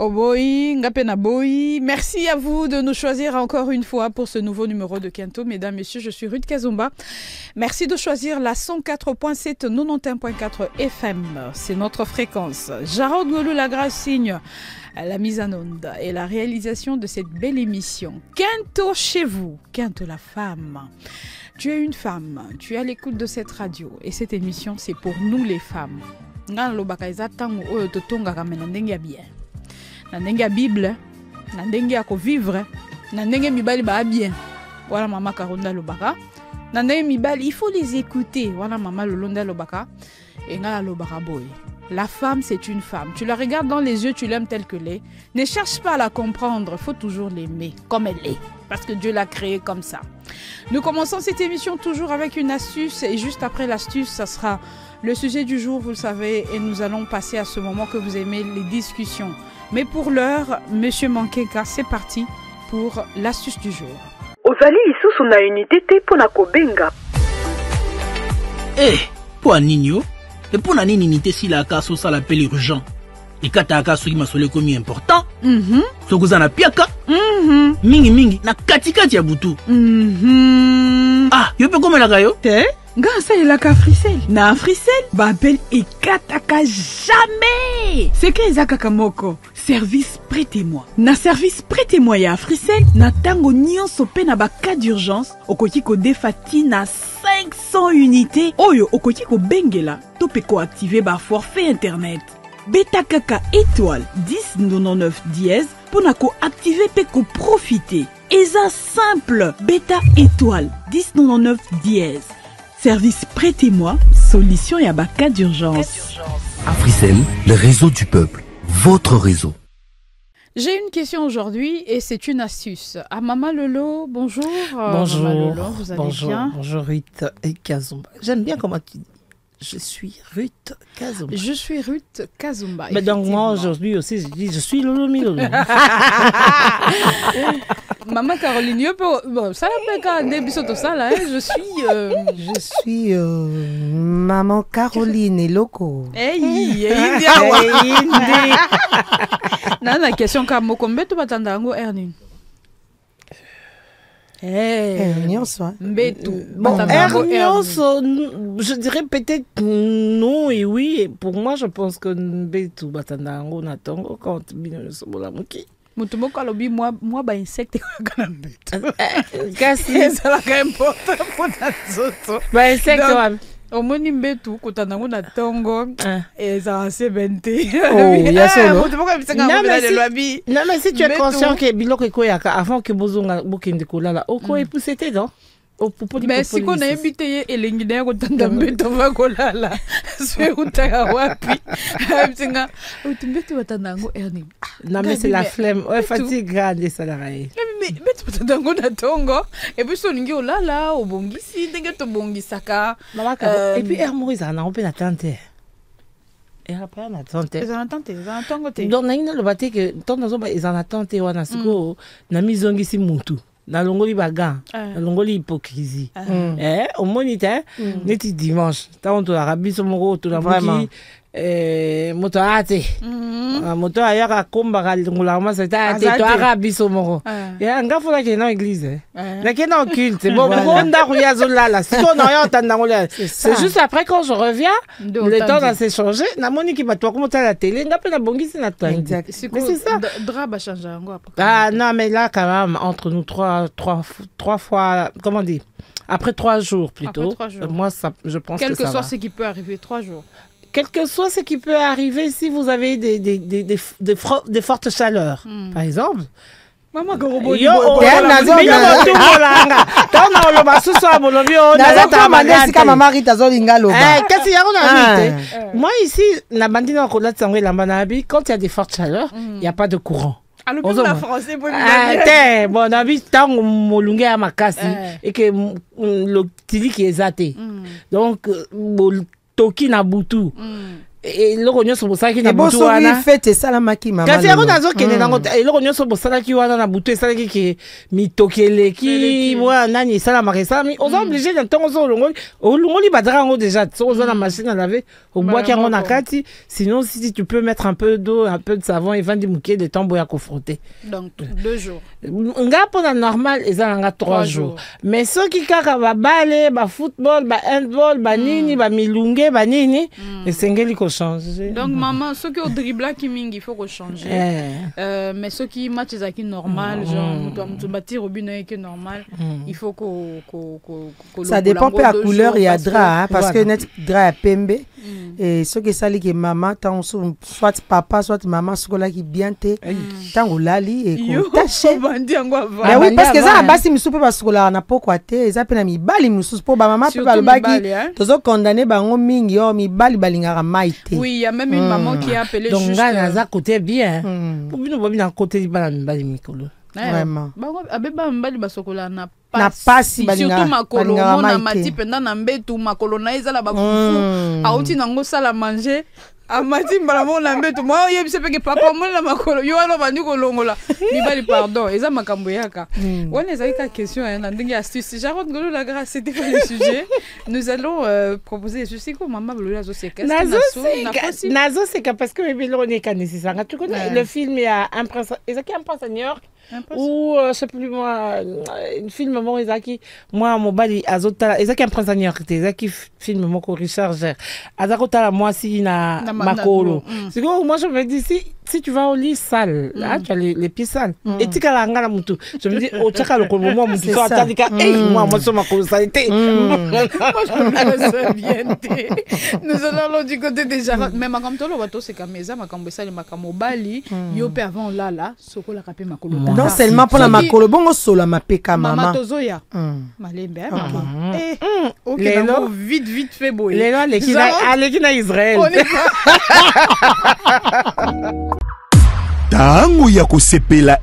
Oboy, Ngapena Boy. Merci à vous de nous choisir encore une fois pour ce nouveau numéro de Kento. Mesdames, Messieurs, je suis Ruth Kazumba. Merci de choisir la 104.7 91.4 FM. C'est notre fréquence. Jarod Golou Lagrâce signe la mise en onde et la réalisation de cette belle émission. Kento chez vous, Kento la femme. Tu es une femme, tu es à l'écoute de cette radio et cette émission, c'est pour nous les femmes. Na ndenge Bible, na ndenge ya ko vivre, na ndenge mibali ba bien. Voilà maman Karonda Lobaka. Na ndenge mibali, il faut les écouter. Voilà maman Lolonda Lobaka. Et ngala Lobaka boy. La femme, c'est une femme. Tu la regardes dans les yeux, tu l'aimes telle que l'est. Ne cherche pas à la comprendre, il faut toujours l'aimer comme elle est. Parce que Dieu l'a créée comme ça. Nous commençons cette émission toujours avec une astuce. Et juste après l'astuce, ça sera le sujet du jour, vous le savez. Et nous allons passer à ce moment que vous aimez, les discussions. Mais pour l'heure, Monsieur Mankeka, c'est parti pour l'astuce du jour. Ozali lisusu na unité te pona kobenga. Eh, pour Nino, et pour la unité si la casse ça l'appelle urgent. Et quand ta casse qui m'a solé comme important, so que ça na piaka, mingi na katika tia butu. Ah, yo pe comme la gayo? Te? Gasa il a ka frisel. Na frisel, ba appel et kataka jamais. C'est que ezaka kamoko. Service prêtez-moi. Na service prêtez-moi ya frisel, na tango nyonso pe na ba cas d'urgence, okoki ko defati na 500 unités. Oyo okoki ko bengela, to pe ko activer ba forfait internet. Beta kaka étoile 1099 dièse pour na ko activer pe ko profiter. Eza simple, beta étoile 1099 dièse. Service prêtez-moi, solution et abaka d'urgence. Africell, le réseau du peuple, votre réseau. J'ai une question aujourd'hui et c'est une astuce. À Maman Lolo, bonjour. Bonjour. Maman Lolo, vous allez bien? Bonjour Ruth et Kazumba. J'aime bien comment tu dis. Je suis Ruth Kazumba. Je suis Ruth Kazumba. Mais donc moi aujourd'hui aussi je dis je suis Lolo Milolo. Maman Caroline, bon, ça l'appelle quand début tout ça là, je suis Maman Caroline et Loco. Hey, Nana question ka mokombe to batanda ngo Erning. Je dirais peut-être non et oui. Et pour moi, je pense que Mbetu Batandango Natongo quand Bino Sobolamuki. Mutumoko alobi moi ba insecte kana Mbetu. Kasi ça la quand même pour na ba insecte. Omoni Mbetu kotandango na tongo et ça c'est benté. Oh, non mais si tu es conscient que biloko ekoyaka avant que bozonga bokende kolala oko epusete non. Mais si qu'on a invité Elengine kotanda Mbetu va kolala. C'est utaka wapi. Msinga utimbetu watandango Erning. Non mais c'est la flemme. Ouais, fatigue grande ça la raie. Mais Mbetu watandango na tongo et puis soningi olala obongisi ndenge to bongisaka. Et puis Maurice on a un peu d'attente. Et après on attend. Ils en attendent. Donc naina le baté que tant dans ils en attendent wana siko na mizongisi mutu. Na longoli baga, na longoli hypocrisie. Au moniteur, neti dimanche, tant on a biso moko to la moki moto ate. Moto ayaka komba ngula ma c'est ate to ara biso moko. Ya ngafula ke na église. Na ke na culte. Bon ronda ruya zolala. Si on a entendre ngula. C'est juste après quand je reviens, le temps va s'échanger. Na moni ki ba to comme la télé, ngape na bongisi na toi. Mais c'est ça. Drap a changé encore après. Ah non mais là quand même entre nous trois fois comment dire après 3 jours plutôt. Après 3 jours. Moi ça je pense que ça va. Quel que soit ce qui peut arriver 3 jours. Quel que soit ce qui peut arriver si vous avez des fortes chaleurs par exemple. Maman Gorobo yo moi ici la bandine quand il y a des fortes chaleurs il n'y a pas de courant. Alors la français pour bon nabi tango molunge ya makasi et que le tili qui est zaté donc toki na butu eloko nyonso bosalaki na Et butu bon, wana fête salamaki maman. kasi yango nazokende nango eloko nyonso bosalaki wana na butu esalaki ke mitoki eleki mwa nani esalamaka esalami oza oblige na ntongo ozo olongoli bazaka yango déjà soki oza na machine à laver obwaki yango na kati sinon si tu peux mettre un peu d'eau un peu de savon evandi moke de temps boya kofrotter donc 2 jours nga mpona normal eza nanga 3 jours mais soki kaka babale bafootball bahandball banini bamilunge banini esengeli kochanger donc maman soki odriblaki mingi il faut kochanger mais soki match ezalaki normal genre moto batire obino eke normal il faut ça dépend peu à couleur et à drap parce que net drap ya pembe et soki esali ke maman tant soit papa soit maman sokolaki bien te ntango olali ekotache oui parce que eza na basi misusu mpe basukolaka na pokwa te eza mpe na mibali mosusu mpo bamama mpe balobaki tozokondane bango mingi oyo mibali balingaka mai te oui il y a même une maman qui a appelé donc nga naza côté bien po bino bobi na côté libala mibali mikolo vraiment bango abeba mibali basokola na pasi surtout makolo mona mati penda na mbetu makolo na ezala bafufu auti nango sala manger amati mbala mona mbetu moi yebise peke papa mona makolo yo alo bandi kolongola mibali pardon eza makambo yaka wana ezali ka question na ndenge astuce Jarod Ngolo la grâce c'était pas le sujet nous allons proposer je sais que maman Lola zo seka nazo seka parce que bébé on est nécessaire tu connais le film il y a un prince ezaki un prince à New York ou je sais plus moi une film mon ezaki moi mobali azotala ezaki un prince à New York ezaki film moko Richard Gere azakotala moi si na makolo c'est que moi je me dis si tu vas au lit sale là tu as les pieds sales et tu as la ngala mutu je me dis au tchaka le kolmo moi mutu so atandika moi so makolo saleté nous allons du côté des Jarod mais makambo tolo bato c'est comme ça makambo sale makambo bali yo pe avant là sokola kapé makolo non seulement pour la makolo bongo sola mapeka maman maman tozoya malembe OK donc vite fait boy les na Israël tango ya kosepela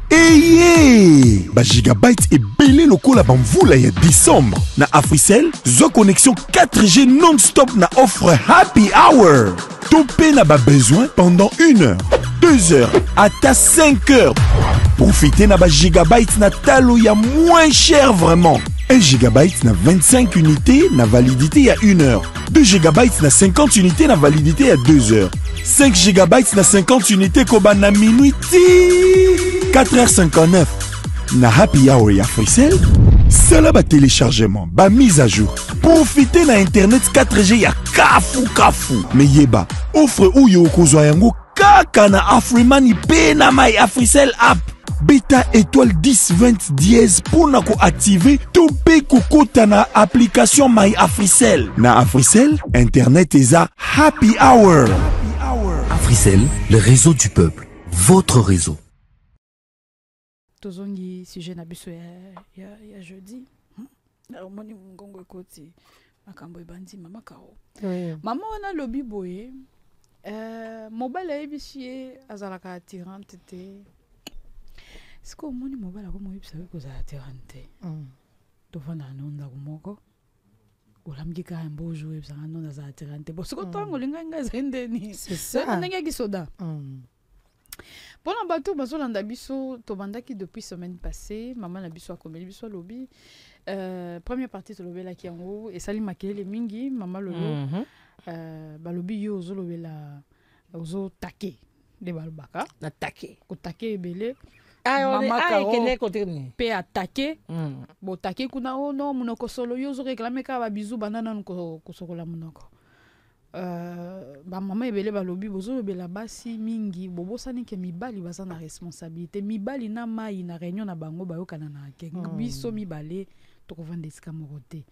ba gigabyte ebele lokola bamvula ya décembre na Africell zo connexion 4G non-stop na offre happy hour topé na ba besoin pendant 1 heure 2 heures ata 5 heures profitez na ba gigabyte na talo ya moins cher vraiment 1 gigabyte na 25 unités na validité ya 1 heure 2 gigabytes na 50 unités na validité ya 2 heures 5 gigabytes na 50 unités koba na minuit 4h59 na happy hour ya Africell sala ba téléchargement ba mise à jour profitez na internet 4G ya kafu mais yeba offre uyo kozwa yango kaka na Afriman pe na my Africell app Beta étoile 10 20 dièse pour na ko activer to pe kokota na application My Africell. Na Africell, internet eza happy hour. Africell, le réseau du peuple, votre réseau. Tozongi sujet na biso ya jeudi. Moni ngongo ekoti makambo ebandi mama Karo. Mama wana lobi boye mobile ayebisie azalaka attirante te. Est-ce que moni mobile akomo yebisa ko za attirante? Tovanda nonda kumoko. Olamki ka mbo jouer za nonda za attirante. Bo siko tango linga zendeni. C'est ça. Ndenge ki soda. Pendant bateau bazolanda biso tobandaki depuis semaine passée, maman na biso akomeli biso lobi. Première partie to lobela ki yango et sali makele mingi mama lolo. Balobi yo ozolobela ozo take de balbaka na take ko take ebele mama kele côté ni pe attaquer bo take kuna ono munoko solo yo zo réclamer ka ba bizu banana ko sokola munoko ba mama ebele balobi bozo lobela basi mingi bobosani ke mibali baza na responsabilité mibali na mai na réunion na bango bayokana na ke biso mibale to ko vendre ska morote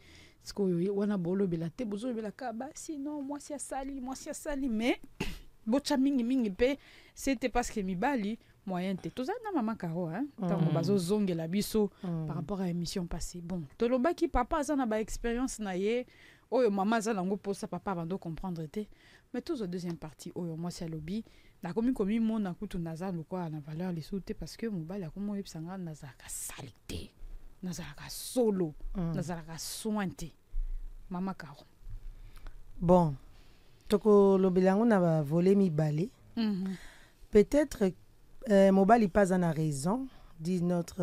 siko yo wana bolobela te bozo lobela ka basi non moi si sali mais bocha mingi pe c'était parce que mibali moyen te tozana mama Karo hein tango bazo zongela biso par rapport à émission passée bon tolobaki papa azana ba expérience na ye oyo mama azana ngo posa papa bando comprendre te mais tous au deuxième partie oyo moi c'est lobby na komi mona kutu naza lokwa na valeur les soute parce que mobali akomo yebsanga nazaka salité nazaka solo nazaka sointe mama Karo bon toko lobelango na ba volé mibale. Peut-être mobali pas en a raison dit notre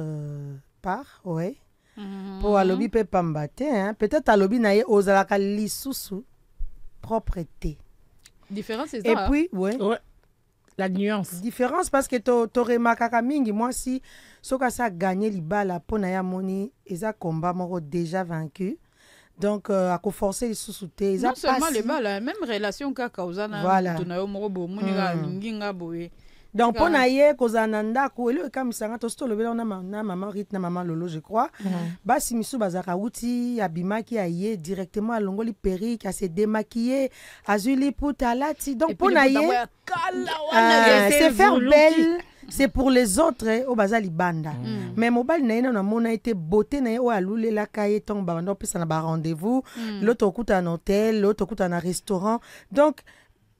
part, ouais. Pour alobi pe pambate, hein. Peut-être alobi na ye ozalaka lisusu propreté. Différence c'est ça. Et puis ouais. La nuance. Différence parce que t'aurais makaka mingi moi si soka ça gagné libala pona ya moni eza combat moko déjà vaincu. Donc à ko forcer les sous-soutés, non seulement les balles, même relation ka kauzana voilà. Tunayo moko bo munika linginga boye. Donc pour naie kozana ndako ele ka misanga to sto lobela na maman Rit na maman Lolo je crois. Basi misu bazaka uti abimaki aye directement alongoli perruque à se démaquiller azuli puta lati. Donc pour naie c'est faire belle. C'est pour les autres au bazali banda. Mais mobile naina na mona été beauté na o alule la kaye ton ba ndo pesa na ba rendez-vous, l'autre okuta un hôtel, l'autre okuta un restaurant. Donc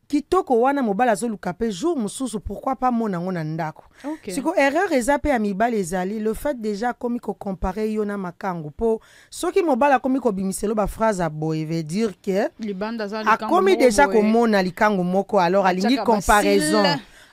kitoko wana mobile azoluka pe jour mususu pourquoi pas mona ngona ndako. Siko erreur ezape ya mibale ezali le fait déjà comme ko comparer yona makango po soki mobile komi ko bimiselo ba phrase a boy veut dire que libanda za likango a komi déjà ko mona likango moko alors alingi comparaison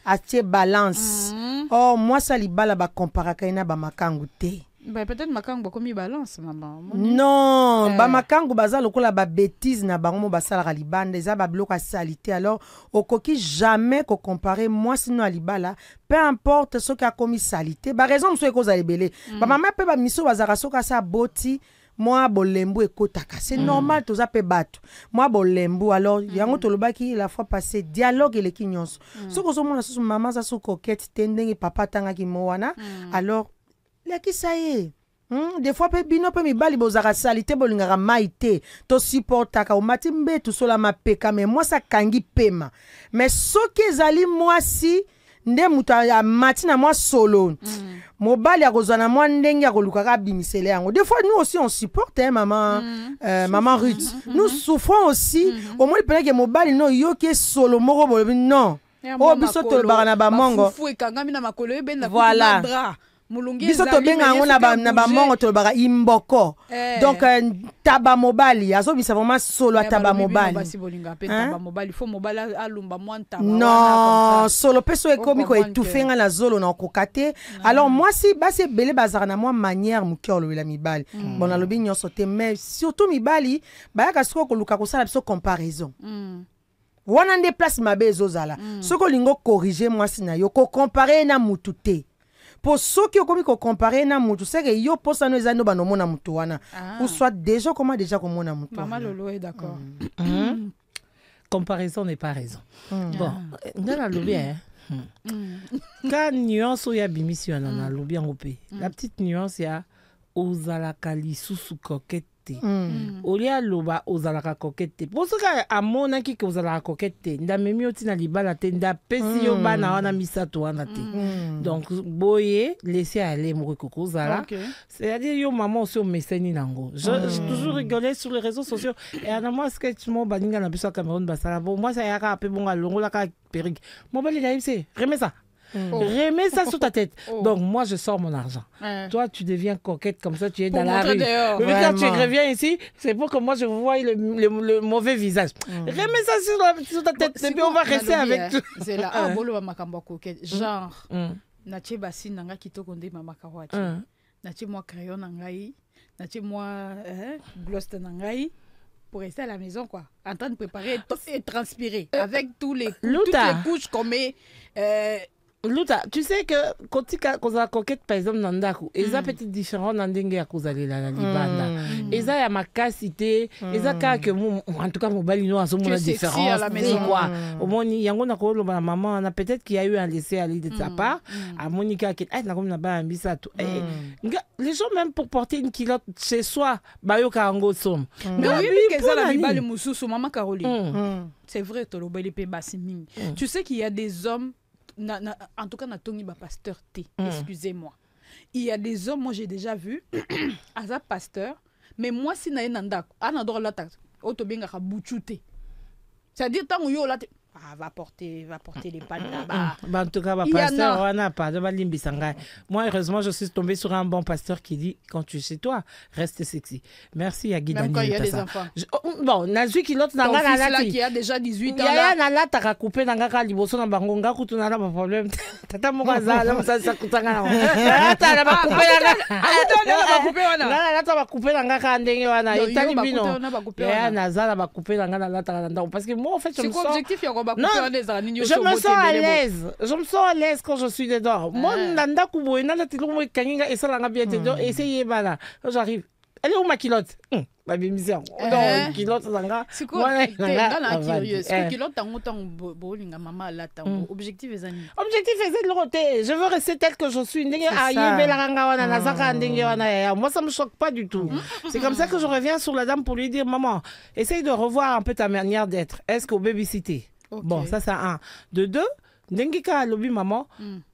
atie balance. Oh moi ça libala ba compara kaina ba makango te. Bah peut-être makango komi balance maman. Non, ba makango baza lokola ba bêtise na bango ba sala libanda eza ba bloka salité alors okoki jamais ko comparer moi sinon libala peu importe ce qui a commis salité ba raison mso ekoza lebele ba mama pe ba miso bazaka soka sa boti moi bolembu ekotaka c'est normal toza pe bato moi bolembu alors yango tolobaki la fois passée dialogue et les kinyonso soko so mona so maman za so coquette tendenge papa tanga ki mowana alors la ki ça y est des fois pe bino pe mibali bozaka salité bolingaka maite to supportaka o matimbe tout sola mapeka mais moi ça kangi pema mais soki ezali moi si nde muta ya matina moi solo mobali akozana moi ndenge akolukaka bimisele yango des fois nous aussi on supporte hein, maman maman Ruth nous souffrons aussi au moins peut que mobali no yoki solo moko bolobi non oh biso tolobaka na ba mongo voilà biso tobenga ngo na ba mongo tolobaka imboko donc taba mobali azobisa vraiment solo taba mobali non solo peso ekomi ko etufenga na zolo na kokate alors moi si basi belé bazara na moi manière mukyo lobela mibali bon na lobi nyonso te mais surtout mibali bayaka siko koluka kosala biso comparaison wana nde place mabe ezozala soko lingo corriger moi sina yo ko comparer na mutu te. Pour ceux qui ont commis qu'on compare na mutu c'est que yo posa no ezano ba no mona mutu wana ou soit déjà comment mona mutu maman Lolo est d'accord. Comparaison n'est pas raison. Bon dans la lobby quand nuance ya bimission na lobby en opé la petite nuance ya ozala kali susu coquette olia loba ozalaka coquette pour ce que amona ki ozalaka coquette nda memi otina libala te nda pesi yo bana wana misato wana te donc boye laisser aller mo koko zala c'est-à-dire yo maman aussi au meseni nango j'ai toujours rigolé sur les réseaux sociaux et à moi sketch mo baninga na biso Cameroun basala bon moi ça yaka pe bonga longola ka perruque mo bali la c'est remets ça. Remets ça sur ta tête. Donc moi je sors mon argent. Toi tu deviens coquette comme ça, tu es pour dans la rue. Quand tu reviens ici, c'est pour que moi je vois le mauvais visage. Remets ça sur ta tête et puis on va rester avec tout. C'est là bolo makamba coquette genre natie basi nanga kitoko nde mama kawachi. Natie moi crayon nangai, natie moi gloss nangai. Pour rester à la maison quoi, en train de préparer et transpirer avec toutes les couches qu'on met. Luta, tu sais que quand tu as coquette par exemple dans ndaku, ils ont petit différent dans ndenge ya kozali la libanda. Ils ont ya makasité, ils ont que en tout cas mon balino a son différence à la maison quoi. Au moins yango na ko la maman on a peut-être qu'il y a eu un laisser aller de sa part à Monica qui na comme na ba mbisa tout. Les gens même pour porter une culotte chez soi, ba yo ka ngo som. Mais oui mais que ça la libale mususu maman Caroline. C'est vrai to lo beli pe basiming. Tu sais qu'il y a des hommes en tout cas na tongi ba pasteur T excusez-moi il y a des hommes moi j'ai déjà vu asa pasteur mais moi si na nanda ana do la ta auto benga ka buchute c'est-à-dire tant yo la va porter les pannes là-bas. En tout cas, pasteur, on n'a pas de Balimbisanga. Moi, heureusement, je suis tombé sur un bon pasteur qui dit quand tu es chez toi, reste sexy. Merci à Guy Daniel. Même quand il y a des enfants. Bon, Nazui qui l'autre ton fils là qui a déjà 18 ans. Il y a un là, t'as coupé dans la liboso dans Bangonga, où tu n'as pas de problème. Tata Mouraza, là, ça coûte un gars. Là, t'as pas coupé là, t'as coupé dans la candenge, wana. Et t'as dit, non. Il y a un Nazar, va couper dans la candenge. Parce que moi, en fait, je me sens. Non, je me sens à l'aise. Je me sens à l'aise quand je suis dedans. Moi, Nanda Kubo, Nanda Tilou, Kanga, et ça, la bien dedans, essayez, voilà. J'arrive. Elle est où ma culotte? Ma bémission. Non, culotte, Zanga. C'est quoi? T'es curieux. C'est que culotte, t'as autant bowling à maman là, t'as objectif et amis. Objectif et le roté. Je veux rester tel que je suis. Moi, ça me choque pas du tout. C'est comme ça que je reviens sur la dame pour lui dire, maman, essaye de revoir un peu ta manière d'être. Est-ce qu'au baby-cité? Bon, ça, c'est un. De deux, Ndengika lobby maman,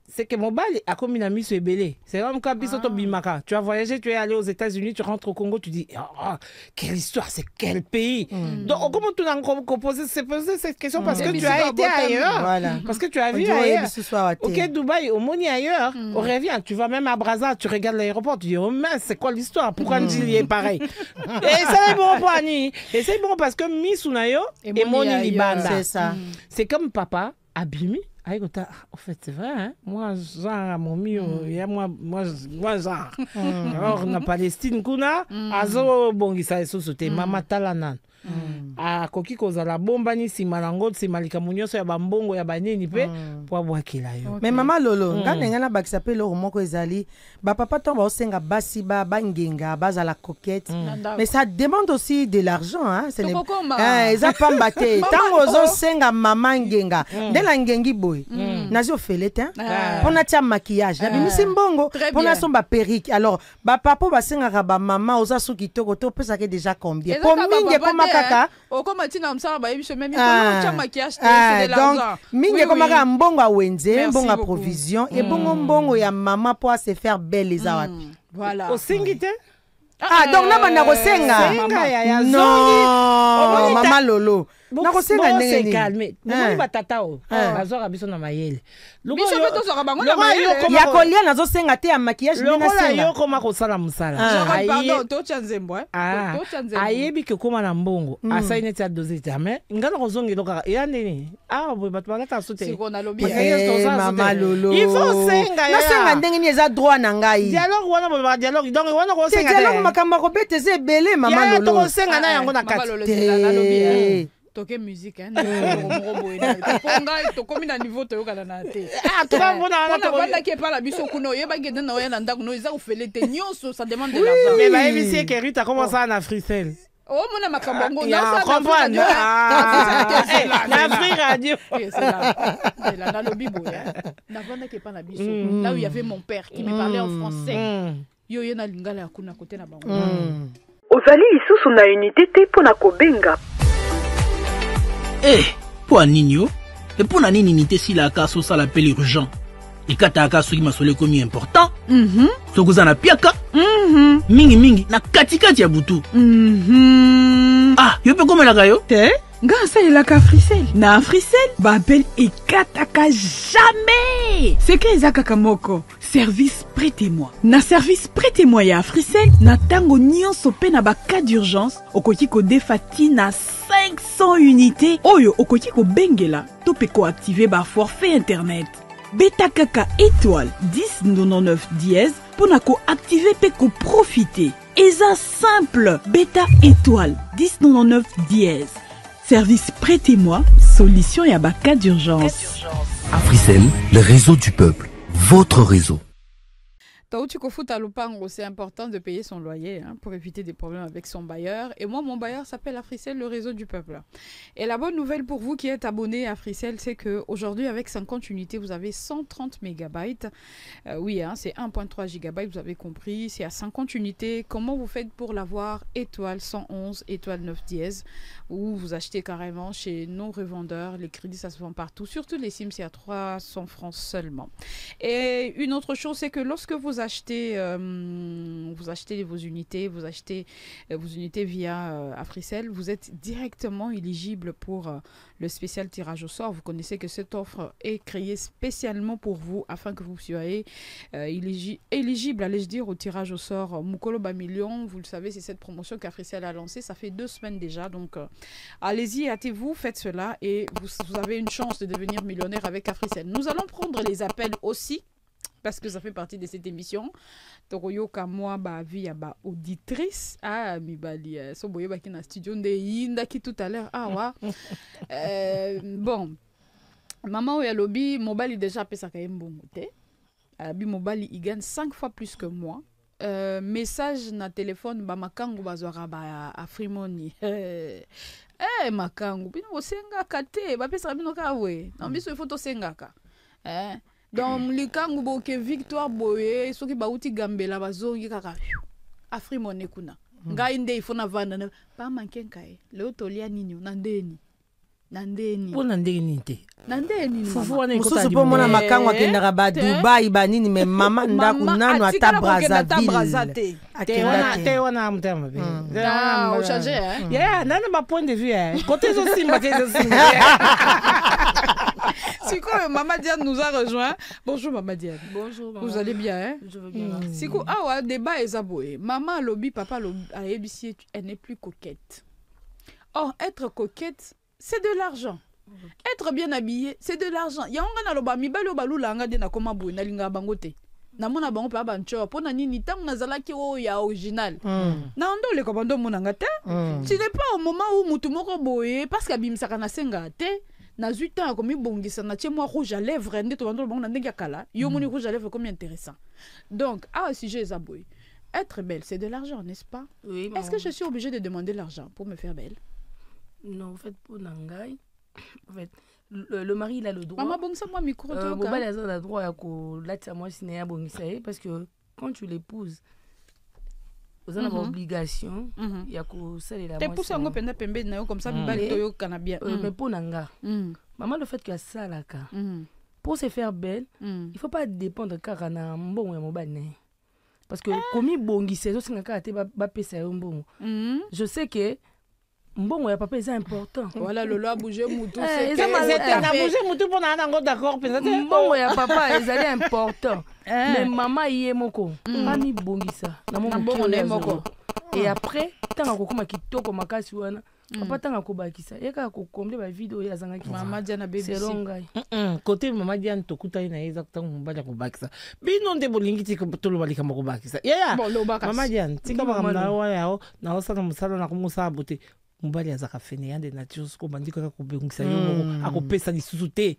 c'est que mon bal a comme une amie sur Ebélé. C'est comme quand Bisoto Bimaka. Tu as voyagé, tu es allé aux États-Unis, tu rentres au Congo, tu dis, oh, quelle histoire, c'est quel pays. Donc, comment tu as posé cette question? Parce que tu as été ailleurs. Voilà. Parce que tu as vu ailleurs. Ok, Dubaï, au Moni ailleurs, on revient. Tu vas même à Brazza, tu regardes l'aéroport, tu dis, oh mince, c'est quoi l'histoire? Pourquoi Ndjili est pareil? Et c'est bon pour Annie. Et c'est bon parce que Misunayo et Moni Libanda. C'est ça. C'est comme papa, Abimi. En fait, c'est vrai, hein? Moi, genre, mon mieux, moi, genre. Alors, na Palestine, kuna, azo, bon, ça est sous-sauté, Mama Talanan. A koki kozala bomba ni sima nango sima likamunyoso ya bambongo ya banini pe po abwakela yo. Mais mama lolo, ngana na bakisa pe lo moko ezali, ba papa tomba osenga basi ba bangenga baza la coquette. Mais ça demande aussi de l'argent, hein, ce n'est eza pamba te. Tango zo senga mama ngenga, de la ngengi boy. Nazo felete, hein. Pona tia maquillage, na bimisi mbongo, pona somba perruque. Alors, ba papa ba senga ba mama oza su kitoko to pesa ke déjà combien? Pour mingi comme kaka. O comme tina msala ba yebiso même ko tia maquillage c'est de l'argent. Donc mingi comme ka mbongo a wenze, mbongo a provision et mbongo ya mama pour se faire belle les awati. Voilà. Au singite? Donc na banda ko senga. Non, mama lolo. Na ko senga ndenge ni. Calme. Ngoni batata o. Bazora biso na mayele. Biso beto zora bango na mayele. Ya kolia nazo senga te ya maquillage ni na senga. Yo koma ko sala musala. Pardon, to chanzembo. To chanzembo. Ayebi ke koma na mbongo. Asa ine tia doser jamais. Ngana ko zongi loka. Ya ndeni. Bo bato balata sote. Siko na lobi. Mama lolo. Il faut senga ya. Na senga ndenge ni eza droit na ngai. Dialogue wana bo dialogue. Donc wana ko senga. Dialogue makamba ko bete ze belé mama lolo. Ya to ko senga na yango na kati. Mama lolo na lobi. Toke musique hein to komi na niveau to yokala na te tu vas voir na banda ke pa la biso kuno yeba ke na oya na ndako no eza ufelete nyonso ça demande de l'argent mais ba ebisie ke Rita comment ça na Frisel oh mona makambo na ça comprendre na Free Radio c'est là dans le bibo na banda ke pa la biso là où il y avait mon père qui me parlait en français yo yena lingala ya kuna côté na bango ozali lisusu na unité te pona kobenga. Eh, pour Nino, et pour la ninité si la casse ça l'appelle urgent. Et quand ta casse qui m'a solé comme important, so que ça na piaka, mingi na katika tia butu. Ah, yo peux comme la gayo? Te, grâce à la Frisel. Na Frisel, babel et kataka jamais. C'est que Isaka Kamoko. Service prêtez-moi. Na service prêtez-moi ya Frisel, na tango nyonso pe na baka d'urgence, okoki ko defati na 500 unités. Oyo okoki ko bengela, to pe ko activer ba forfait internet. Beta kaka étoile 1099 dièse pour na ko activer pe ko profiter. Eza simple, beta étoile 1099 dièse. Service prêtez-moi, solution ya baka d'urgence. Africell, le réseau du peuple. Votre réseau. C'est important de payer son loyer pour éviter des problèmes avec son bailleur. Et moi, mon bailleur s'appelle Africell, le réseau du peuple. Et la bonne nouvelle pour vous qui êtes abonné à Africell, c'est qu'aujourd'hui, avec 50 unités, vous avez 130 mégabytes. Oui, c'est 1.3 gigabytes, vous avez compris. C'est à 50 unités. Comment vous faites pour l'avoir? Étoile 111, étoile 9 dièse. Ou vous achetez carrément chez nos revendeurs. Les crédits, ça se vend partout. Surtout les SIM, c'est à 300 francs seulement. Et une autre chose, c'est que lorsque vous vous achetez vos unités, vous achetez vos unités via Africell, vous êtes directement éligible pour le spécial tirage au sort. Vous connaissez que cette offre est créée spécialement pour vous afin que vous soyez éligible, allez-je dire, au tirage au sort Mukolo Bamillion. Vous le savez, c'est cette promotion qu'Africell a lancée. Ça fait 2 semaines déjà. Donc, allez-y, hâtez-vous, faites cela et vous avez une chance de devenir millionnaire avec Africell. Nous allons prendre les appels aussi, parce que ça fait partie de cette émission. Donc, yoka moi ba via ba auditrice mi bali so boye ba kina studio nde yinda ki tout à l'heure bon maman oya lobi mobali déjà pesa ka mbongo te abi mobali il gagne 5 fois plus que moi. Message na téléphone ba makangu bazwara ba Afrimoni makangu bino osenga kate ba pesa bino ka we na biso il faut to senga ka donc likangu boke victoire boye soki bauti gambela bazongi kaka Afrimoni kuna ngai nde ifona vanda na pa mankenka leo tolia nini nandeni po nandeni te nandeni fufu wana ikota mususu po mona makangu akendaka ba Dubai ba nini me mama ndaku nanu ata Brazzaville te wana mutema be au changer nana ba point de vue côté zo simba te zo simba. Siko, Maman Diane nous a rejoint. Bonjour Maman Diane. Bonjour maman. Vous allez bien, hein? Je veux bien. Siko, débat est zaboué. Maman lobby, papa lobby, elle n'est plus coquette. Or, être coquette, c'est de l'argent. Être bien habillé, c'est de l'argent. Yanga na loba mi balo balu langa de na koma boy na linga bangote. Na mona bango pa bancho pona nini tang na zalaki o ya original. Na ndo le komando mona ngata. Ce n'est pas au moment où mutu moko boye parce qu'abimsaka na senga te. Na 8 ans comme bongisa na tie moi rouge à lèvres ndé to bando bango na ndenge kala. Yo moni rouge à lèvres comme intéressant. Donc sujet zaboy. Être belle, c'est de l'argent, n'est-ce pas? Oui. Est-ce que je suis obligée de demander l'argent pour me faire belle? Non, en fait, pour Nangai, en fait, le mari, il a le droit. Maman, bon, ça, moi, micro, il a le droit à moi, parce que quand tu l'épouses, vous avez l'obligation, il y a que ça, il a t'es poussé en gopenda pembe na yo comme ça, bibali toyo kanabia. Mais pour Nanga, maman, le fait qu'il y a ça là, pour se faire belle, il faut pas dépendre de car na bon ou mobile. Parce que comme il bongi c'est aussi ngaka te ba pesa yo mbongo. Je sais que mbongo ya papa c'est important. Voilà le loi bouger moutou c'est na bouger moutou pour na ngo d'accord peut-être mbongo ya papa c'est important. Mais maman yé moko pas mi bongi ça na mbongo na moko. Et après tant ko koma kitoko makasi wana papa tanga ko bakisa yeka ko combler ba vidéo ya zanga ki Maman Diana baby c'est longai côté Maman Diana to kutai na yeza tanga mbala ko bakisa bino nde bolingi ti ko tolo balika ko bakisa Maman Diana tika ba mna wa yao na osana musala na kumusa bote mbali azaka fene yande na tshos ko bandika ko bengisa yo akopesa lisusu te.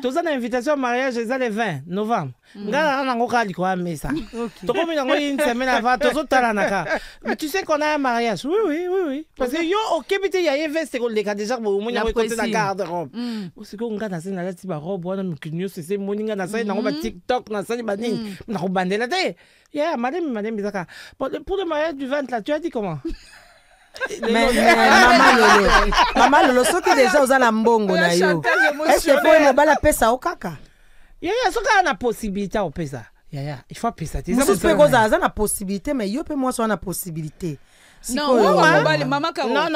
Toza na invitation au mariage les le 20 novembre. Ngala na ngo kali kwa mesa. To comme ngo une semaine avant tozo talanaka. Mais tu sais qu'on a un mariage. Oui. Parce que yo au Kébité ya veste ko leka déjà bo mo nya ko côté na garde-robe. Parce que ngana sina la ti ba robe wana mkinyo c'est moninga na sa na ngo ba TikTok na sa ba nini. Na ko bandela te. Madame bizaka. Pour le mariage du 20 là, tu as dit comment? Mais Maman Lolo, ce qui déjà aux la mbongo na yo. Est-ce que faut me bala pesa au kaka? Ce qu'on a la possibilité au pesa. Il faut pesa. Vous savez que ça a la possibilité, mais yo peut moi soit la possibilité. Non, maman Caro. Non,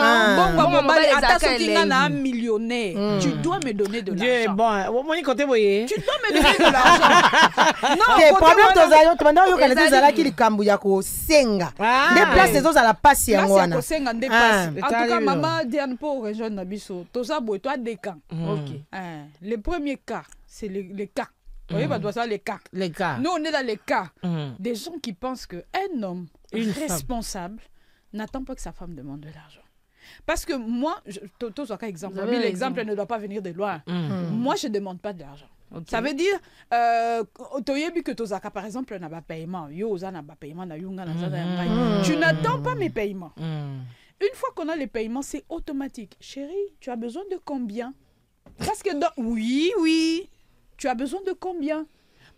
un millionnaire. Tu dois me donner de l'argent. Bon, moi côté voyez. Tu dois me donner de l'argent. Non, le problème tozayo, tu m'as dit que les zala qui kambu yako senga. Déplace les autres à la passe yangoana. En tout cas, maman Diane pour rejoindre Nabiso. Toza boy toi des cas. OK. Le premier cas, c'est les cas. Vous voyez, doit ça les cas. Nous on est dans les cas des gens qui pensent que un homme responsable n'attend pas que sa femme demande de l'argent. Parce que moi, l'exemple ne doit pas venir de loin. Moi, je ne demande pas de l'argent. Ça veut dire, par exemple, n'a pas paiement. Tu n'attends pas mes paiements. Une fois qu'on a les paiements, c'est automatique. Chérie, tu as besoin de combien? Parce que oui, tu as besoin de combien?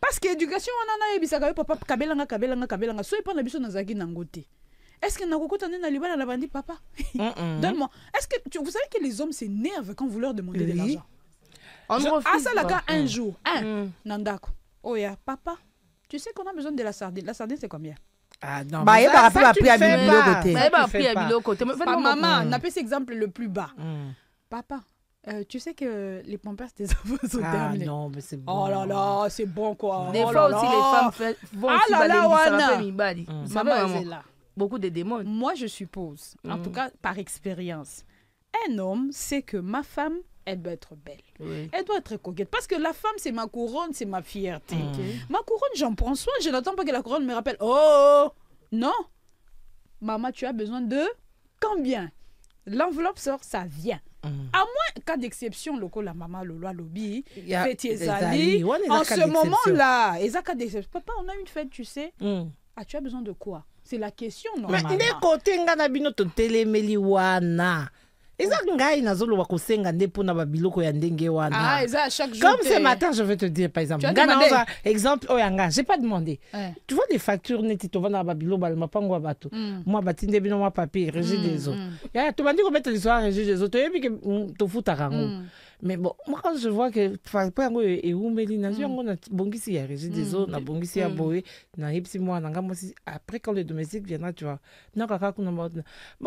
Parce que l'éducation, on en a papa kabelanga. Soit pas nabiso nazaki nangote. Est-ce que Nakokota na libala la bandi papa? Donne-moi. Est-ce que vous savez que les hommes s'énervent quand vous leur demandez de l'argent? Ça là un jour, Nandako. Oh ya papa, tu sais qu'on a besoin de la sardine. La sardine, c'est combien? Ah non, bah, il va appeler à maman, on a fait cet exemple le plus bas. Papa, tu sais que les pampers des enfants sont terminés. Ah non, mais c'est bon. Oh là là, c'est bon quoi. Des fois aussi, les femmes vont aussi maman, là. Beaucoup de démons. Moi, je suppose, en tout cas par expérience, un homme sait que ma femme, elle doit être belle. Oui. Elle doit être coquette. Parce que la femme, c'est ma couronne, c'est ma fierté. Ma couronne, j'en prends soin. Je n'attends pas que la couronne me rappelle. Oh, non. Maman, tu as besoin de combien? L'enveloppe sort, ça vient. À moins, cas d'exception, la maman, le loi, lobby, fête Ezali. En ce moment-là, cas d'exception. Papa, on a une fête, tu sais. Ah, tu as besoin de quoi? C'est la question, non? Mais il est côté, téléméli wana. Comme ce matin, je vais te dire, par exemple. Exemple, j'ai pas demandé. Tu vois les factures net, tu vas dans Babilo, moi, Batinde Bino, moi, papier, Régie des eaux. Tu m'as dit qu'on mettait l'histoire Régie des eaux. Tu as vu que tu fous ta rango. Mais bon, moi, quand je vois que après, quand le domestique viendra, tu vois. Bon,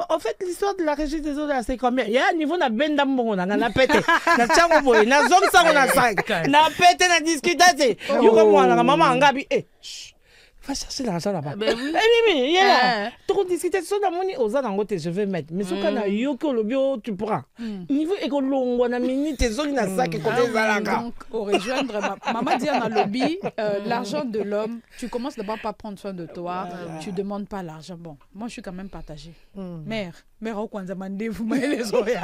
en fait, l'histoire de la Régie des eaux, c'est combien? Il y a un niveau de bendambo, on a pété. Na chango boy, na zone ça, on a 5. Na pété, na discuté. Yo, comme moi, la maman, en gabi. Va chercher l'argent là-bas. Ben oui. Il y a là. Tu discuter sur la monnaie aux autres, je vais mettre. Mais ce qu'on a eu que le bio, tu prends. Niveau écolo, on a mis tes zones dans ça qui côté Zalaka. Donc, au rejoindre, maman dit dans le lobby, l'argent de l'homme, tu commences d'abord par prendre soin de toi. Tu demandes pas l'argent. Bon, moi je suis quand même partagée. Mère au Kwanzamande, vous m'avez les oreilles.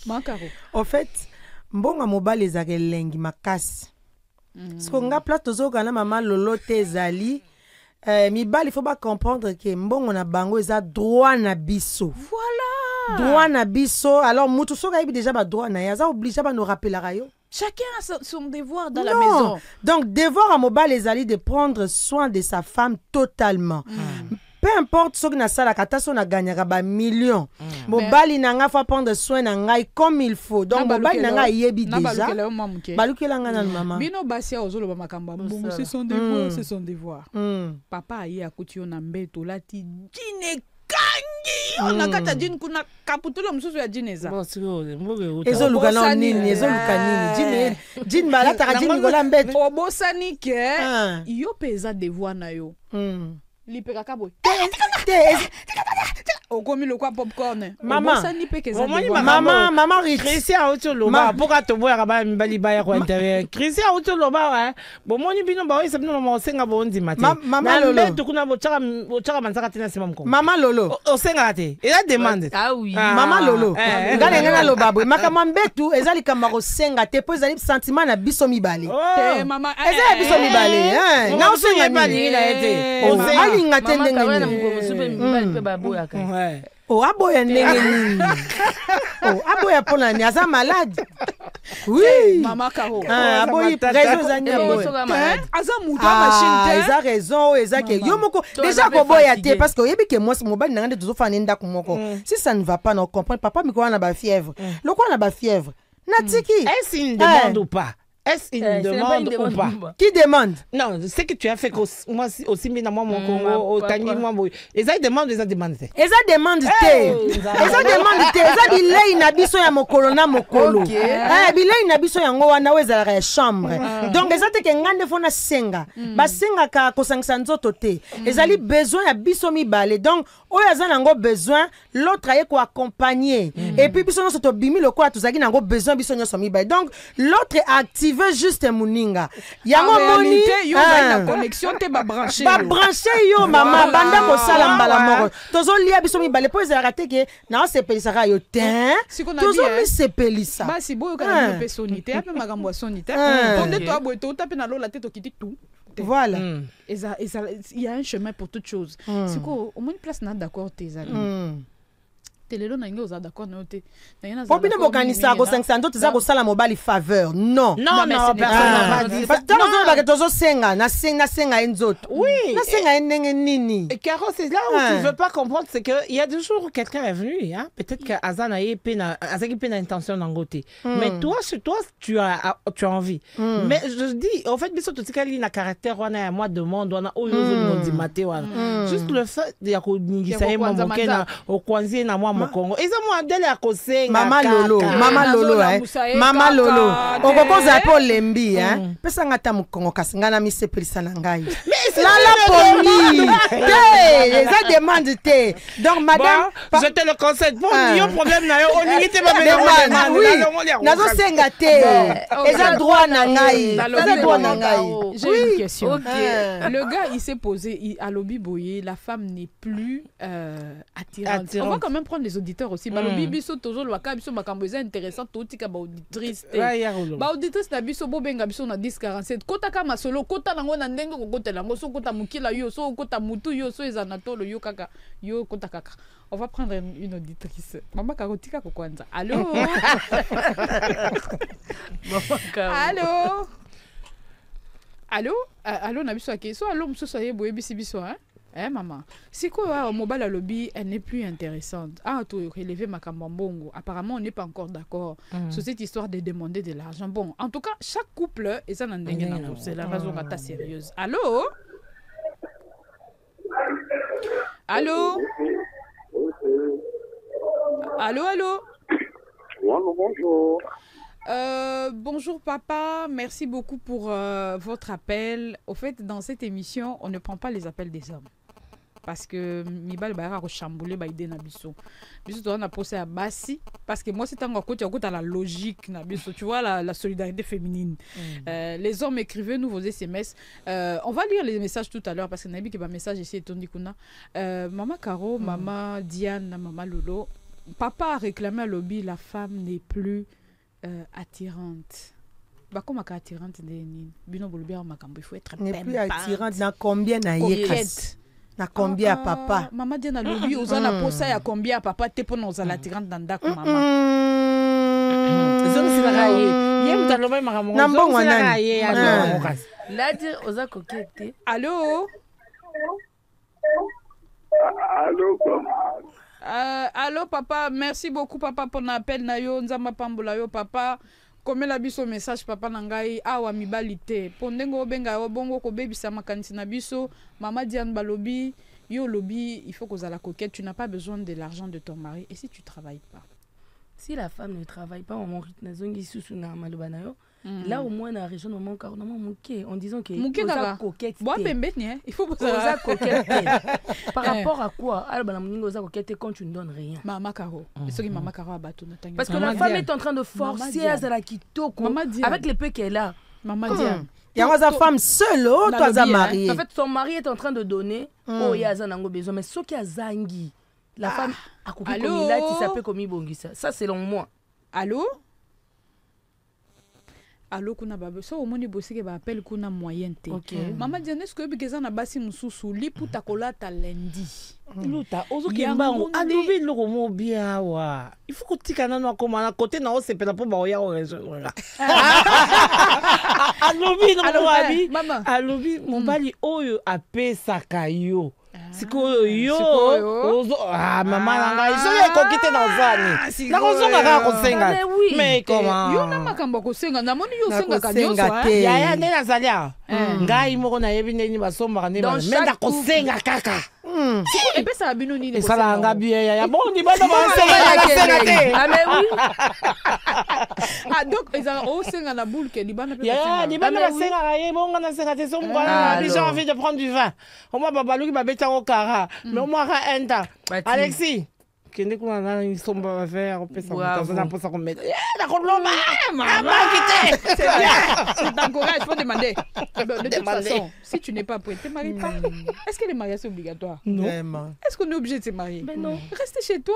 Mancaro. En fait, mbonga mobile les agelengi makasi. Parce qu'on a place toujours quand maman lolo tezali mibali, il faut pas comprendre que mbongo na bango eza droit na biso. Voilà. Droit na biso. Alors mutu soka yebi déjà ba droit na yaza obligé ba nous rappeler la rayo. Chacun a son devoir dans la maison. Donc devoir à mobile les ali de prendre soin de sa femme totalement. Peu importe ce que na sala kata so na gagnera ba millions. Mobali nanga faut prendre soin na ngai comme il faut. Donc mobali nanga yebi déjà. Balukela nga na maman. Bino basia ozolo ba makamba. Bon, c'est son devoir, c'est son devoir. Papa aye akuti ona mbeto lati dine kangi. On a kata dine kuna kaputula mususu ya dine za. Ezo luka na nini, ezo luka nini. Dine balata ka dine gola mbeto. Obosani ke yo peza devoir na yo. Lipeka kaboy. Okomi le quoi popcorn. Maman Christian Otoloba pourquoi to boya ba mbali ba ya ko intérieur. Christian Otoloba bon moni bino ba oi sabino mama osenga bondi mate. Maman Lolo to kuna bochaka mansaka tena sima mkongo. Maman Lolo osenga te. Ela demande. Ah oui. Maman Lolo. Ngale ngana lo babwe makama mbetu ezali kama ko senga te po ezali sentiment na biso mibale. Maman ezali biso mibale. Na osenga bali ila ete. Ngatende oh aboya ndenge nini oh aboya pona ni aza malade oui maman Caro aboyi raison za nyabo aza mutu machine te eza raison eza ke yo moko déjà ko boya te parce que yebi ke moi mobile na ngande tozo fana ndako moko si ça ne va pas non comprendre papa mi ko na ba fièvre loko na ba fièvre natiki est-ce une demande ou pas? Est-ce une demande ou pas? Qui demande? Non, c'est que tu as fait moi aussi mais moi mon Congo au Tangi moi ils demandent Eza demande te. Eza bilei na biso ya mokolo na mokolo. Bilei na biso yango wana weza la chambre. Donc eza te ke ngande fona senga. Ba senga ka kosangisa nzoto te. Ezali besoin ya biso mibale. Donc oyo aza nango besoin l'autre aye ko accompagner. Et puis biso nyonso to bimi lokola tozaki nango besoin biso nyonso mibale. Donc l'autre est activé juste muninga yango moni yo na connexion te ba brancher yo mama banda ko sala mbala moko tozo lia biso mibale po ezala te ke na sepelisa ka yo te tozo mi sepelisa basi boyo kana pe sonité ape makambo sonité tonde to aboy to tape na lola te to kiti tout. Voilà. Il y a un chemin pour toute chose. C'est quoi au moins une place na d'accord tes amis. telelo na nge oza d'accord na yote obine bokanisa ko 500 toza ko sala mobali faveur non personne ba tozo senga na senga enzoto oui na senga enenge nini Caro c'est là où tu veux pas comprendre c'est que il y a des jours où quelqu'un est venu hein peut-être que Azana est pena azaki pena intention d'angoté mais toi chez toi tu as envie mais je dis en fait biso to tikali na caractère wana ya moi demande wana oyo zo ndi maté wana juste le fait ya ko ningisa ye momoke na okwanzi na moi Congo eza mo ndele ya kosenga mama lolo mama lolo okokoza po lembi hein pesa ngata mukongo kasinga na misepelisa na ngai la pomi eza demande te donc madame je te le conseille bon yo problème na yo oningite ba demande nazo senga te eza droit na ngai j'ai une question le gars il s'est posé à Lobi Boye la femme n'est plus attirante on va quand même prendre les auditeurs aussi balobi biso toujours le waka biso makambo eza intéressant totika ba auditrice ba auditrice na biso bobenga biso na 1047 kota ka masolo kota nango na ndenge kokotela ngo so kota mukila yo so kota mutu yo so eza na tolo yo kaka yo kota kaka on va prendre une auditrice mama karotika ko kwanza allô allô na biso ke so allô muso ye boye biso hein maman c'est quoi mobile à lobby elle n'est plus intéressante tu relever ma kambambongo apparemment on n'est pas encore d'accord sur cette histoire de demander de l'argent bon en tout cas chaque couple et ça c'est la raison rata sérieuse allô bonjour bonjour papa, merci beaucoup pour votre appel. Au fait, dans cette émission, on ne prend pas les appels des hommes. Parce que Mibal Bayara a chamboulé Baïdé Nabiso. Biso, on a posé à Bassi. Parce que moi, c'est un côté à la logique Nabiso. Tu vois, la solidarité féminine. Les hommes écrivaient nous vos SMS. On va lire les messages tout à l'heure. Parce que Nabi qui a un message ici et Tony Kuna. Maman Caro, maman Diane, maman Lolo. Papa a réclamé à lobby, la femme n'est plus attirante. Bah comment attirante de nini bino bolobia makambo il faut être n'est plus attirante na combien na yekas na combien papa maman dit na lobby ozana posa ya combien papa te pona ozala attirante dans ndako maman zone siraye yem taloma makambo na mbongo nani la dire oza coquette allô allô papa merci beaucoup papa pour l'appel na yo nzamba pambola yo papa comme la biso message papa nangai awa mibalite pondengo benga bongo ko bebisa makanisi na biso mama Diane balobi yo lobi il faut que la coquette tu n'as pas besoin de l'argent de ton mari et si tu travailles pas si la femme ne travaille pas mon rythme zongi susu na maloba na yo là au moins dans la région de mon car en disant que oza coquette il faut oza coquette par rapport à quoi alba na oza coquette quand tu ne donnes rien maman Caro c'est que maman Caro a battu parce que la femme est en train de forcer à la kitoko avec les peu qu'elle a maman Diane il y a une femme seule toi mariée en fait son mari est en train de donner oh il y a zanango besoin mais ce qui a zangi la femme a coupé comme il a qui s'appelle comme ibongisa ça selon moi allô allô kuna baba so omoni bosike ba appel kuna moyen te mama Diane est-ce que bikeza na basi mususu liputa kolata lundi luta ozoki mbango alobi loko mo bien wa il faut kotika nano akoma na côté na osepela po ba oya o réseau alobi loko abi alobi mobali oyo apesaka yo sikoyo yo mama nanga isoyo kokite na zani na kozonga ka kosenga mais comment yo na makambo kosenga na moni yo senga ka nyonso ya nde nazalia ngai moko na yebi neni basomba ne mais na kosenga kaka et puis ça bino nini ça la nga bien ya bon di bana basenga te mais oui donc ils ont senga na boule que libana peut ya di bana senga ye bonga na senga te so mwana j'ai envie de prendre du vin au moins baba luki babeta au cara mais au moins enta Alexis kende kuna na somba faire pesa mutazo na posa ko mettre la kolomba maman quitter c'est bien c'est t'encourage faut demander de toute façon si tu n'es pas prêt te marie pas est-ce que le mariage est obligatoire non est-ce qu'on est obligé de se marier mais non reste chez toi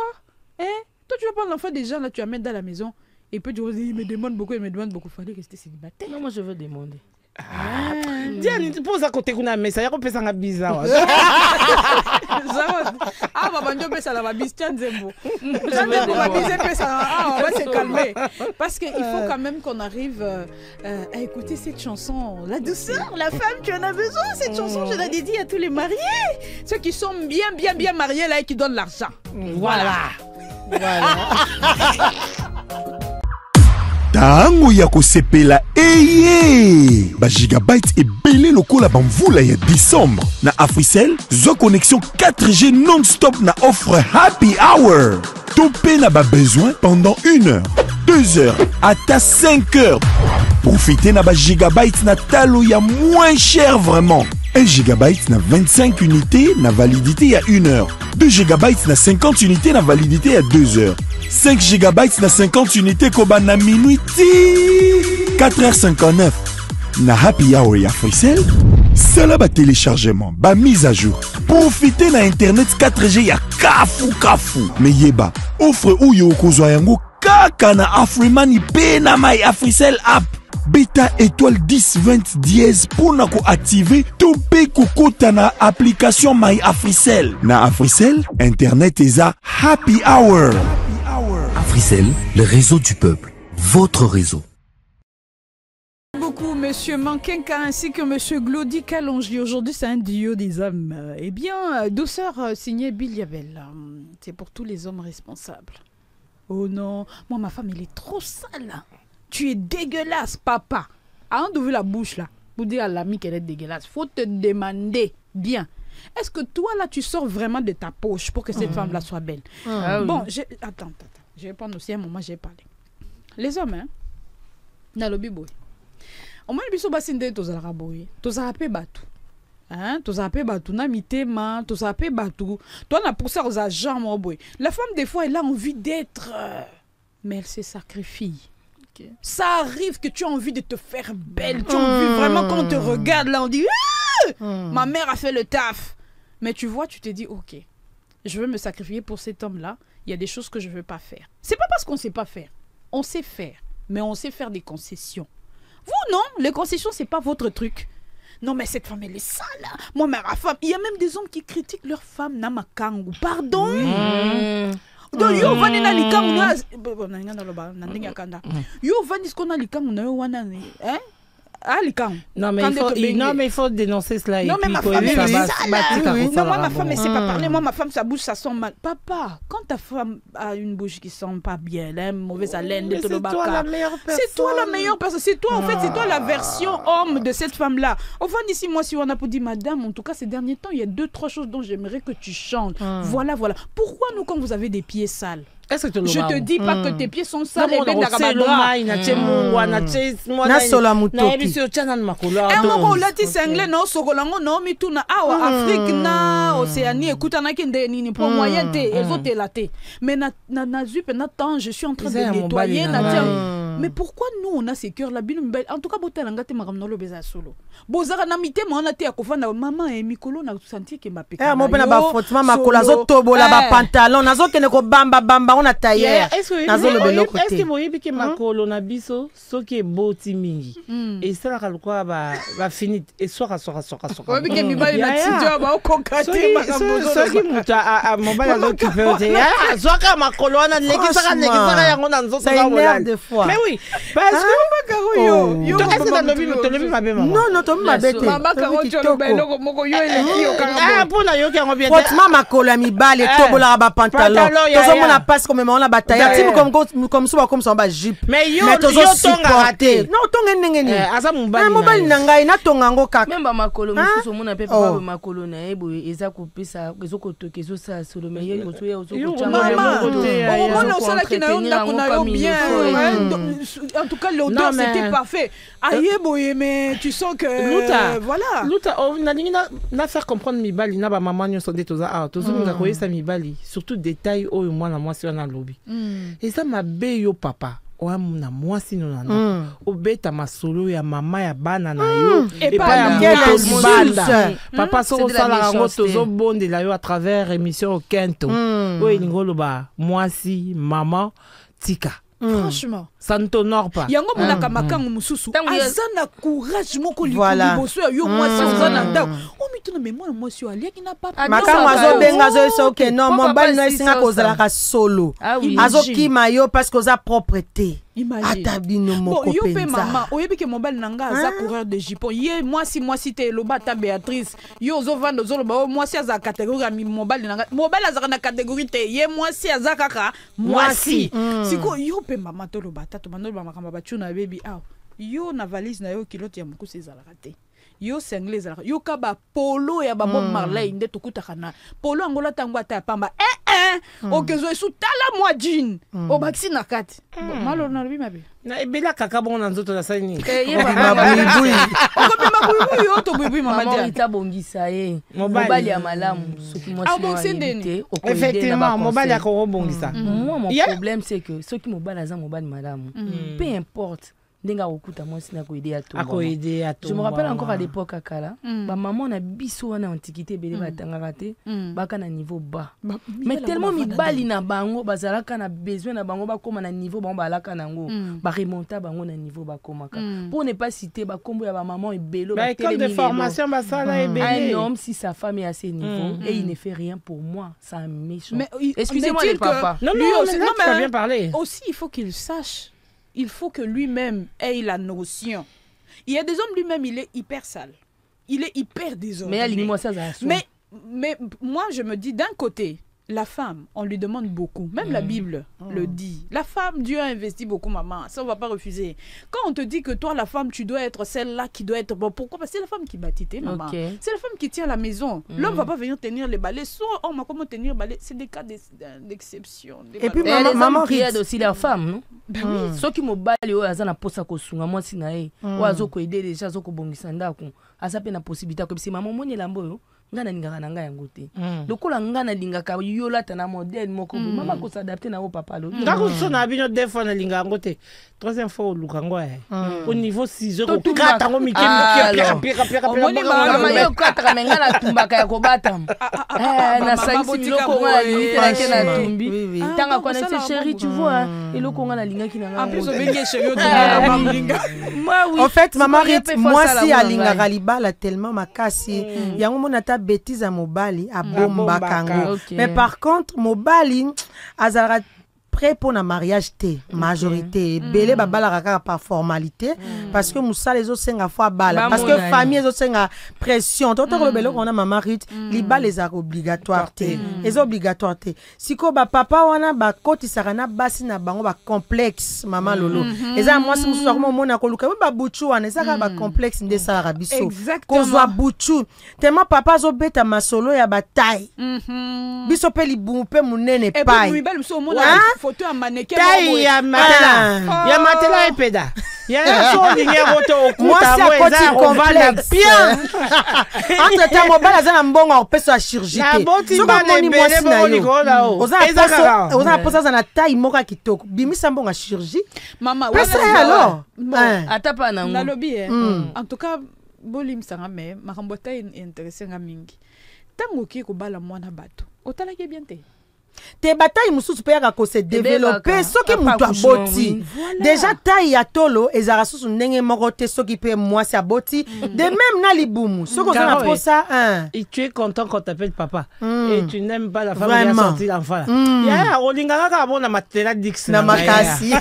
toi tu vas prendre l'enfant des gens là tu amènes dans la maison et puis tu dis il me demande beaucoup fallait rester célibataire non moi je veux demander Diane, pose à côté kuna mesa, yako pesa nga bizarre. Ah, maman, Dieu pesa la babis, tiens, Zembo. Jamais pour babiser pesa, ah, on va se calmer. Parce qu'il faut quand même qu'on arrive à écouter cette chanson. La douceur, la femme, tu en as besoin. Cette chanson, je la dédie à tous les mariés. Ceux qui sont bien mariés là et qui donnent l'argent. Voilà. Tango ya kosepela eye ba gigabyte ebele lokola bamvula ya décembre na Africell zo connexion 4G non-stop na offre happy hour topé na ba besoin pendant 1 heure 2 heures ata 5 heures profitez na ba gigabyte na talo ya moins cher vraiment 1 gigabyte na 25 unités na validité à 1 heure 2 gigabytes na 50 unités na validité à 2 heures 5 gigabytes na 50 unités koba na minuit 4h59 na happy hour ya Africell sala ba téléchargement ba mise à jour profitez na internet 4G ya kafu mais yeba offre uyo kozwa yango kaka na Afriman pe na my Africell app Beta étoile 10 20 dièse pour na ko activer to pe kokota na application My Africell. Na Africell, internet eza happy hour. Africell, le réseau du peuple, votre réseau. Beaucoup Monsieur Mankenka ainsi que Monsieur Glody Kalonji. Aujourd'hui c'est un duo des hommes. Eh bien, douceur signée Bill Yabel. C'est pour tous les hommes responsables. Oh non, moi ma femme elle est trop sale. Tu es dégueulasse, papa. Avant d'ouvrir la bouche là, pour dire à l'ami qu'elle est dégueulasse, faut te demander bien. Est-ce que toi là, tu sors vraiment de ta poche pour que cette femme là soit belle? Bon, attends. Je vais prendre aussi un moment, j'ai parlé. Les hommes, hein, dans le biboy. Au moins, ils sont bassins de tous les raboy. Tous les rapés batou. Hein, tous les rapés batou. Na mitema, tous les rapés batou. Toi, on a poussé aux agents, mon boy. La femme, des fois, elle a envie d'être. Mais elle se sacrifie. Okay. Ça arrive que tu as envie de te faire belle. Tu as envie vraiment qu'on te regarde là, on dit ma mère a fait le taf. Mais tu vois, tu te dis ok, je veux me sacrifier pour cet homme-là. Il y a des choses que je ne veux pas faire. C'est pas parce qu'on ne sait pas faire. On sait faire, mais on sait faire des concessions. Vous, non, les concessions, c'est pas votre truc. Non, mais cette femme, elle est sale. Moi, ma femme, il y a même des hommes qui critiquent leur femme. Namakangu. Pardon. Donc, yo vani na likangu na yo vani ce qu'on a likangu na yo wana hein non mais il faut dénoncer cela. Non mais ma femme est sale. Non moi ma femme elle sait pas parler. Moi ma femme sa bouche ça sent mal. Papa, quand ta femme a une bouche qui sent pas bien, elle a une mauvaise haleine de c'est toi la meilleure personne. C'est toi la meilleure personne. C'est toi en fait, c'est toi la version homme de cette femme là. Au fond d'ici moi si on a pour dire madame, en tout cas ces derniers temps il y a 2-3 choses dont j'aimerais que tu changes. Voilà. Pourquoi nous quand vous avez des pieds sales? Je te dis pas que tes pieds sont sales et bien d'arabadra. Afrique na Océanie écoute na kende nini pour moyen te ezote la te mais na zupe na temps je suis en train de nettoyer na mais pourquoi nous on a ces cœurs là en tout cas botalanga te makamno lo beza solo bozara na mite mo na te akofanda maman et mikolo na sentir que ma peka mo pena ba frottement makola zo tobola ba pantalon nazo kene ko bamba on a tailleur nazo le belo côté est-ce que moyebi ke makolo na biso soki e boti mingi et ça la quoi ba finit et soka oyebi ke mibali na tidio ba okokate makambo soki muta a mobala zo kifete soka makolo na lekisaka yango na nzoto na wala des fois mais oui parce que yo est-ce que dans le bi mabe maman non to mabe te mama karo to belo moko yo eleki yo kanga pona yo kango bien frottement makolo ya mibali tobola ba pantalon tozo mona passe comme on a bataille comme ça comme ça ba jupe mais yo tonga raté non tonga ndenge asa mobali mobali na ngai na tonga ngo kaka même ba makolo mususu mona pe ba makolo na ebo eza kopesa ezoko tokezo sa solo mais yo moto ya ozoko chama on sala kina yo ndako na yo bien en tout cas l'odeur c'était parfait ayeboye mais tu sens que voilà luta na faire comprendre mibali na ba maman nyonso nde toza tozominga koyesa mibali surtout détail oyo mwana mwasi wana lobi et ça m'a yo papa na mwasi nona obeta masolo ya mama ya bana na yo et pas ya banda papa so sala ngo tozo bondela yo à travers émission Kento oyo lingolo ba mwasi mama tika Franchement. Ça ne t'honore pas. Yango monaka makango mususu. Azana courage moko liboso yo moi azana ndako. O mituna mais moi si ali ki na papa. Makango azo benga zo so ke non mon bal no singa ko zala ka solo. Azo ki mayo parce que za propreté. Atabino moko penza. Yo pe maman, oyebi ke mobile nanga aza coureur de jupon. Ye moi si te loba ta Béatrice. Yo zo vando zo loba moi si aza catégorie mi mobile nanga. Mobile aza na catégorie te. Ye moi si aza kaka moi si. Siko yo pe maman to loba ta to manolo ba makamba ba tuna baby ah. Yo na valise na yo kilote ya moko sezala te. Yo sengle ezala. Yo ka ba polo ya ba Bob Marley nde tokutaka na. Polo angola tango ata pamba. Okezo esu tala moi jean. O baxi na kati. Malo na bi mabe. Na ebela kaka bon na nzoto na sani. Ye mabui. Ko mabui yo to bui mama dia. Ita bongisa ye. Mobali ya malamu soki moi c'est effectivement mobali ya ko bongisa. Moi mon problème c'est que soki mobali aza mobali malamu. Peu importe. Ndinga okuta moi sina ko aider à tout. Je me rappelle encore à l'époque akala, ba maman na biso wana antiquité belé batanga raté, baka na niveau bas. Mais tellement mi bali na bango bazalaka na besoin na bango ba koma na niveau bango balaka nango, ba remonta bango na niveau ba komaka. Pour ne pas citer ba kombo ya ba maman ebelo ba école de formation ba sala ebelé. Un homme si sa femme est à ce niveau et il ne fait rien pour moi, c'est un méchant. Excusez-moi les papas. Non mais bien parler. Aussi il faut qu'il sache. Il faut que lui-même ait la notion. Il y a des hommes, lui-même, il est hyper sale. Il est hyper désordonné. Mais moi, je me dis, d'un côté, la femme, on lui demande beaucoup. Même la Bible le dit. La femme, Dieu a investi beaucoup, maman. Ça, on ne va pas refuser. Quand on te dit que toi, la femme, tu dois être celle-là qui doit être... Bon, pourquoi? Parce que c'est la femme qui bâtit, maman. C'est la femme qui tient la maison. L'homme ne va pas venir tenir les balais. Soit on m'a comment tenir les balais. C'est des cas d'exception. Et puis, maman qui aide aussi la femme, non? Ceux qui m'ont balé, ils ont posa ko sunga moi sinae. Ou azo ko aider déjà azo ko bongisa ndako. Asa pe na possibilité ko si maman moni lambo ngana lingaka na ngai yango te. Lokola ngana lingaka yola tana modèle moko mama ko s'adapter na o papa lo. Ngako so na bino deux fois na lingaka ngo te. Troisième fois lukango au niveau 6 euros 4 ngo mike pika mama yo 4 menga na tumbaka ya kobata. Na sangi loko ngana limite na na tumbi. Tanga connaître chérie tu vois et loko ngana lingaki na nga. En plus obenge chérie de linga. En fait maman moi si alingaka libala tellement makasi yango monata bêtise à mobali à bomba kango. Mais par contre mobali azara prêt pour un mariage té majorité belé babala kaka par formalité parce que moussa les autres senga fois bala parce que famille les autres senga pression tout le belé on a maman Ruth liba les a obligatoire té les obligatoire té siko ba papa wana ba koti sarana basi na bango ba complexe maman lolo eza moi si moussa comme mona ko luka ba buchu wana eza ba complexe nde sala rabiso ko zo buchu tellement papa zo beta masolo ya bataille biso pe libu pe munene pai photo à mannequin ya matela epeda ya so lingero to moi c'est à côté complexe bien entre temps mobile azana mbongo au peso à chirurgie so ba moni moi sina oza posa na taille moka kitoko bimisa mbongo à chirurgie maman alors atapa na na lobby en tout cas bolim sanga me makambo ta intéressé nga mingi tango ki ko bala mwana bato otala ke bien te te bataille mususu pe yaka ko se développer soki mutu aboti déjà taille ya tolo ezara susu ndenge moko te soki pe moi c'est aboti de même na libumu soko za na posa et tu es content quand t'appelles papa et tu n'aimes pas la femme qui a sorti l'enfant ya olinga kaka bona matela dix na makasi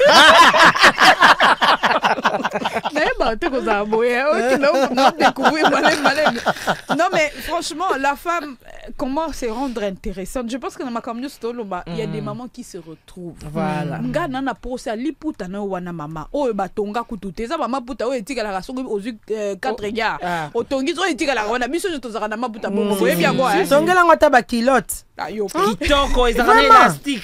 non mais franchement la femme comment se rendre intéressante. Je pense que dans ma communauté il y a des mamans qui se retrouvent. Voilà. Nga nana posa liputa na wana mama. O batonga kutute za mama puta o etika la raso aux 4 gars. O tongi zo etika la wana biso je tozaka na maputa bongo. Ye bien quoi. Tongela ngota ba kilote. Kitoko ezana élastique.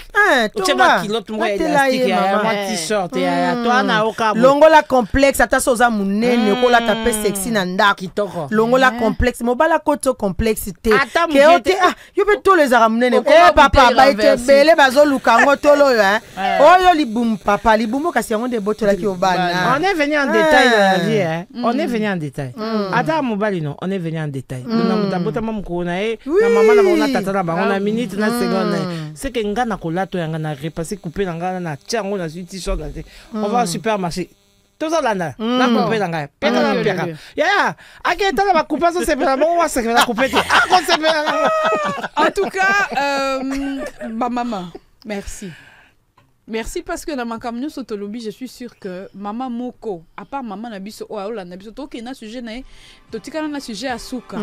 Tu ba kilote mo élastique ya ma t-shirt ya toi na oka. Longola complexe ata soza munene ko la taper sexy na ndako. Kitoko. Longola complexe mobala koto complexité. Ke yo pe to les aramnene papa ba ite bele bazoluka ngo tolo yo hein oyo libum papa libumo kasi yango de botola ki obana on est venu en détail dans la vie hein on est venu en détail ata mobali non on est venu en détail na bota mam ko na na mama na bona tata na bango na minute na seconde c'est que ngana ko lato yanga na repasser couper na ngana na tiango na suite short on va au supermarché tout ça là na couper na ngai peta na peka ya aketa na couper ça c'est vraiment moi c'est la couper en tout cas ma maman merci. Merci parce que dans ma camion Sotolobi, je suis sûre que maman Moko, à part maman Nabiso, oh là Nabiso, toi qui na sujet na, toi tu kana sujet à souka,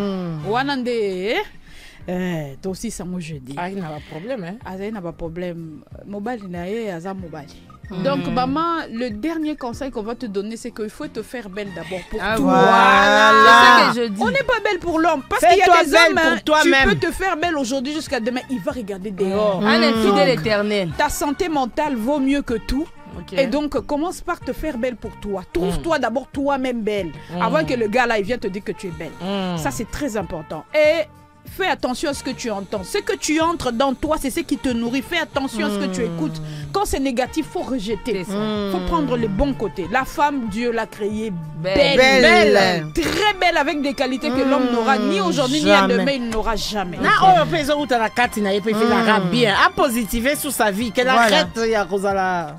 wanande, toi aussi ça moi je dis. Ah il n'a pas problème hein. Ah il n'a pas problème. Mobile nae, aza mobile. Donc maman, le dernier conseil qu'on va te donner, c'est qu'il faut te faire belle d'abord pour toi. Voilà. C'est ce que je dis. On n'est pas belle pour l'homme, parce qu'il y a des hommes, hein, tu peux te faire belle aujourd'hui jusqu'à demain, il va regarder dehors. Un infidèle éternel. Ta santé mentale vaut mieux que tout. Et donc, commence par te faire belle pour toi. Trouve-toi d'abord toi-même belle, avant que le gars là, il vienne te dire que tu es belle. Ça, c'est très important. Et fais attention à ce que tu entends. Ce que tu entres dans toi, c'est ce qui te nourrit. Fais attention à ce que tu écoutes. Quand c'est négatif, il faut rejeter. Il faut prendre les bons côtés. La femme, Dieu l'a créée belle. Très belle, avec des qualités que l'homme n'aura ni aujourd'hui, ni à demain, il n'aura jamais. Positiver sur sa vie. Qu'elle arrête.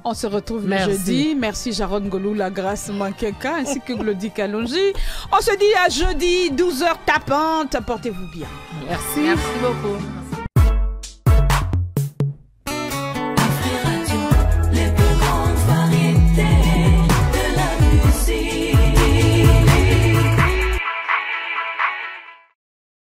On se retrouve le jeudi. Merci Jaron Golou, la grâce Mankeka, ainsi que Glody Kalonji. On se dit à jeudi, 12h tapante. Portez-vous bien. Merci beaucoup.